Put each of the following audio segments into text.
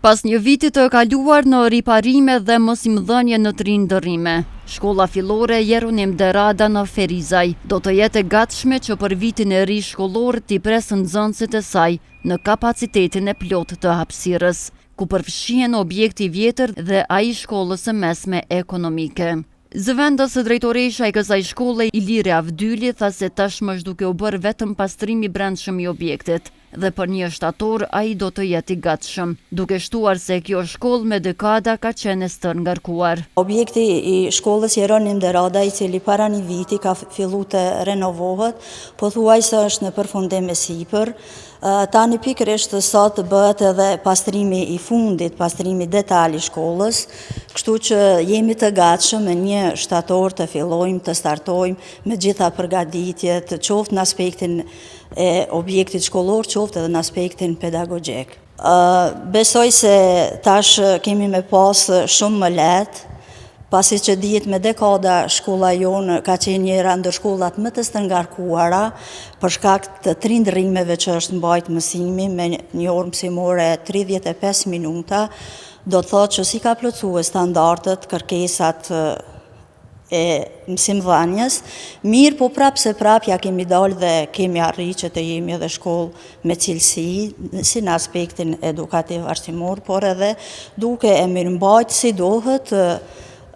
Pas një viti të kaluar në riparime dhe mosimdhënie në trindërrime, shkolla fillore Jeronim Derada në Ferizaj do të jetë e gatshme që për vitin e ri shkollor t'i presë nxënësit e saj në kapacitetin e plot të hapësirës, ku përfshihen objekti vjetër dhe ai shkollës së mesme ekonomike. Zëvendës drejtoresha e kësaj shkolle Iliri Avdyli tha se tashmë është duke u bërë vetëm pastrimi brendshëm i objektit dhe për një shtator ai do të jetë i gatshëm, duke shtuar se kjo shkollë me dekada ka qenë e stërngarkuar. Objekti i shkollës Jeronim Derada, i cili para një viti ka filluar të renovohet, pothuajse është në përfundim e sipër. Tani pikërisht sot bëhet edhe pastrimi i fundit, pastrimi detaj i shkollës, kështu që jemi të gatshëm me një shtator të fillojmë, të startojmë me gjitha përgatitjet, qoftë në aspektin e objektit shkollor, qoftë edhe në aspektin pedagogjik. Besoj se tash kemi me pas shumë më lehtë, pasi që dihet me dekada shkolla jonë ka qenë njëra ndër shkollat më të stërngarkuara për shkak të trindërrimeve që është mbajt mësimi me një orë mësimore 35 minuta, do të thotë që si ka plotësuar standardet, kërkesat e mësimdhënies, mirë po prapë se prapë ja kemi dalë dhe kemi arritur që të jemi edhe shkollë me cilësi, si në aspektin edukativ arsimor, por edhe duke e mirëmbajtur si dohet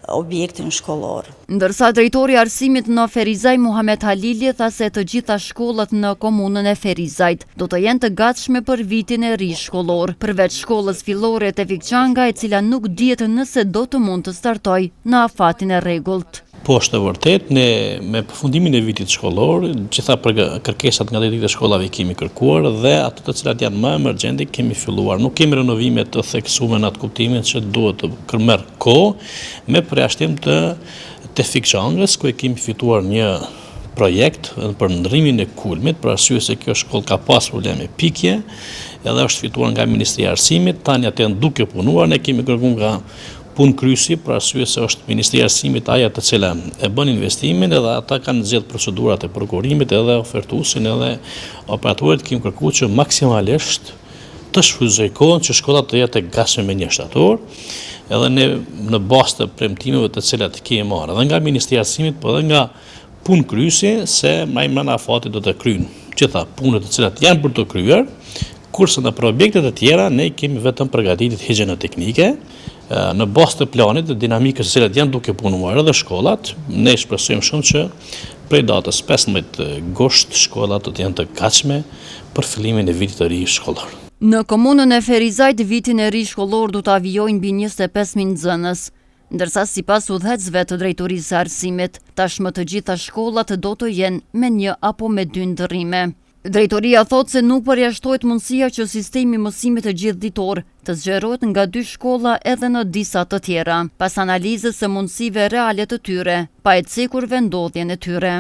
objektin shkollor. Ndërsa drejtori i arsimit në Ferizaj Muhamet Halili tha se të gjitha shkollat në komunën e Ferizajt do të jenë të gatshme për vitin e ri shkollor, përveç shkollës fillore Tevfik Çanga, e cila nuk dihet nëse do të mund të startojë në afatin e rregullt. Po është e vërtet, ne me përfundimin e vitit shkollor, gjitha kërkesat nga drejtorit e shkollave kemi kërkuar dhe ato të cilat janë më emergjente kemi filluar. Nuk kemi renovime të theksuara në atë kuptimin që duhet të kërmerr kohë, me përjashtim të Tevfik Çangës, ku e kemi fituar një projekt për ndrrimin e kulmit, për arsye se kjo shkollë ka pas probleme pikje, edhe është fituar nga Ministria e Arsimit, tani atë janë duke punuar, ne kemi kërkuar nga punë kryesi, për arsye se është Ministria e Arsimit ajo të cila e bën investimin edhe ata kanë zgjedhur procedurat e prokurimit edhe ofertuesin edhe operatorët kemi kërkuar që maksimalisht të shfrytëzoj kohën që shkolla të jetë e gatshme me një shtator, edhe ne në bazë të premtimeve të cilat kemi marrë edhe nga Ministria e Arsimit, por edhe nga punë kryesi se më brenda afatit do të kryejnë gjitha punët të cilat janë për të kryer, kurse në për objektet e tjera ne kemi vetëm përgatitjet higjieno-teknike. Në bazë të planit dhe dinamikës së cilat janë duke punuar edhe shkollat, ne shpresojmë shumë që prej datës 15 gusht shkollat do të jenë të gatshme për fillimin e vitit të ri shkollor. Në komunën e Ferizajt vitin e ri shkollor do të avijojnë mbi 25.000 nxënës, ndërsa sipas udhëheqësve të drejtorisë së arsimit, tashmë të gjitha shkollat do të jenë me një apo me 2 ndërrime. Drejtoria thotë se nuk përjashtohet mundësia që sistemi mësimit të gjithëditor të zgjerohet nga 2 shkolla edhe në disa të tjera, pas analizës së mundësive reale të tyre, pa e cekur vendodhjen e tyre.